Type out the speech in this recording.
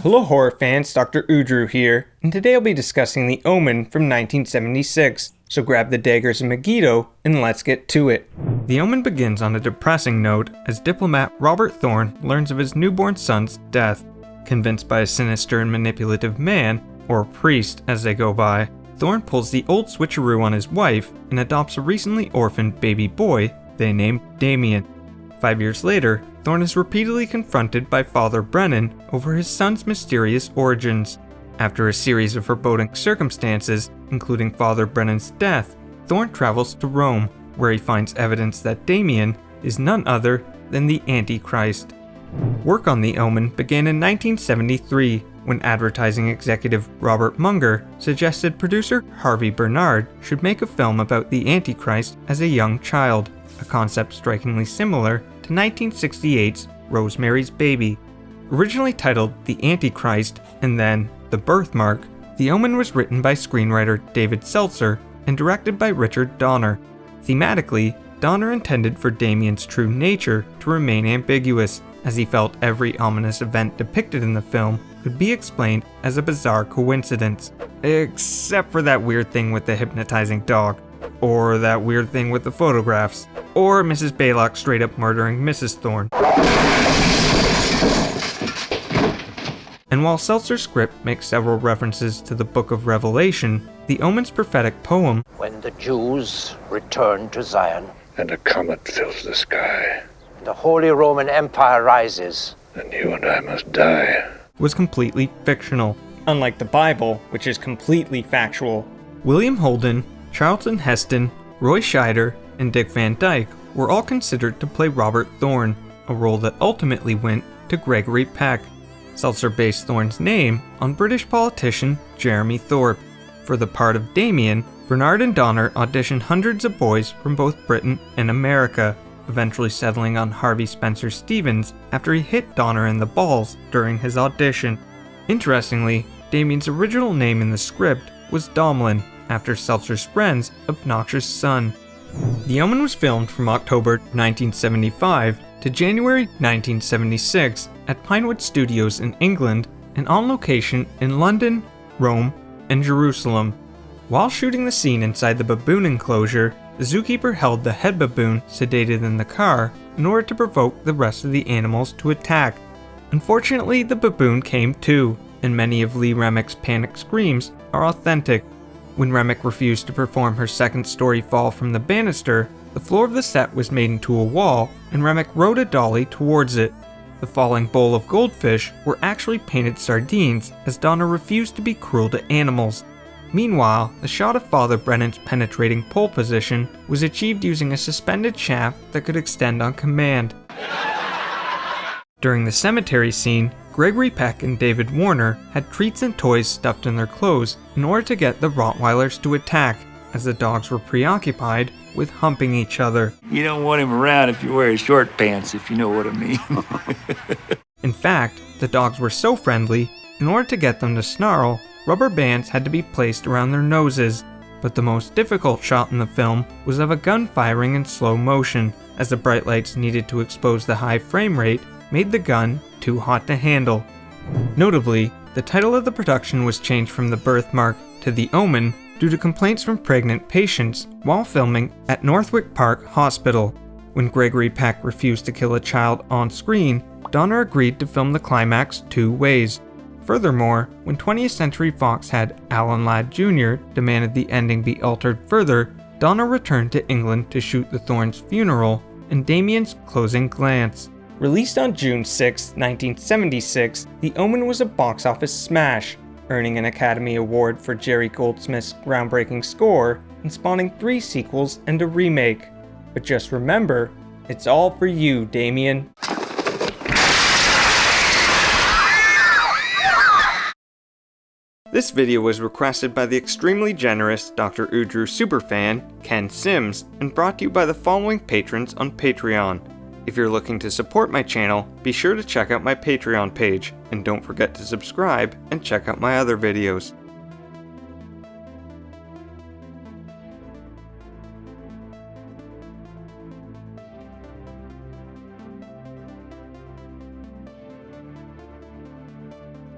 Hello horror fans, Dr. Udru here, and today I'll be discussing The Omen from 1976, so grab the daggers and Megiddo, and let's get to it. The Omen begins on a depressing note as diplomat Robert Thorne learns of his newborn son's death. Convinced by a sinister and manipulative man, or priest as they go by, Thorne pulls the old switcheroo on his wife and adopts a recently orphaned baby boy they named Damien. 5 years later, Thorne is repeatedly confronted by Father Brennan over his son's mysterious origins. After a series of foreboding circumstances, including Father Brennan's death, Thorne travels to Rome, where he finds evidence that Damien is none other than the Antichrist. Work on The Omen began in 1973, when advertising executive Robert Munger suggested producer Harvey Bernard should make a film about the Antichrist as a young child, a concept strikingly similar to 1968's Rosemary's Baby. Originally titled The Antichrist and then The Birthmark, The Omen was written by screenwriter David Seltzer and directed by Richard Donner. Thematically, Donner intended for Damien's true nature to remain ambiguous, as he felt every ominous event depicted in the film could be explained as a bizarre coincidence, except for that weird thing with the hypnotizing dog, or that weird thing with the photographs, or Mrs. Baylock straight up murdering Mrs. Thorne. And while Seltzer's script makes several references to the Book of Revelation, The Omen's prophetic poem, "When the Jews return to Zion, and a comet fills the sky, the Holy Roman Empire rises, then you and I must die," was completely fictional, unlike the Bible, which is completely factual. William Holden, Charlton Heston, Roy Scheider, and Dick Van Dyke were all considered to play Robert Thorne, a role that ultimately went to Gregory Peck. Seltzer based Thorne's name on British politician Jeremy Thorpe. For the part of Damien, Bernard and Donner auditioned hundreds of boys from both Britain and America, eventually settling on Harvey Spencer Stevens after he hit Donner in the balls during his audition. Interestingly, Damien's original name in the script was Domlin, after Seltzer's friend's obnoxious son. The Omen was filmed from October 1975 to January 1976 at Pinewood Studios in England and on location in London, Rome, and Jerusalem. While shooting the scene inside the baboon enclosure, the zookeeper held the head baboon sedated in the car in order to provoke the rest of the animals to attack. Unfortunately, the baboon came to, and many of Lee Remick's panic screams are authentic. When Remick refused to perform her second-story fall from the banister, the floor of the set was made into a wall, and Remick rode a dolly towards it. The falling bowl of goldfish were actually painted sardines, as Donner refused to be cruel to animals. Meanwhile, the shot of Father Brennan's penetrating pole position was achieved using a suspended shaft that could extend on command. During the cemetery scene, Gregory Peck and David Warner had treats and toys stuffed in their clothes in order to get the Rottweilers to attack, as the dogs were preoccupied with humping each other. You don't want him around if you wear short pants, if you know what I mean. In fact, the dogs were so friendly, in order to get them to snarl, rubber bands had to be placed around their noses. But the most difficult shot in the film was of a gun firing in slow motion, as the bright lights needed to expose the high frame rate made the gun too hot to handle. Notably, the title of the production was changed from The Birthmark to The Omen due to complaints from pregnant patients while filming at Northwick Park Hospital. When Gregory Peck refused to kill a child on screen, Donner agreed to film the climax 2 ways. Furthermore, when 20th Century Fox had Alan Ladd Jr. demanded the ending be altered further, Donner returned to England to shoot the Thorne's funeral and Damien's closing glance. Released on June 6, 1976, The Omen was a box office smash, earning an Academy Award for Jerry Goldsmith's groundbreaking score and spawning 3 sequels and a remake. But just remember, it's all for you, Damien. This video was requested by the extremely generous Dr. Udru superfan, Ken Sims, and brought to you by the following patrons on Patreon. If you're looking to support my channel, be sure to check out my Patreon page, and don't forget to subscribe and check out my other videos.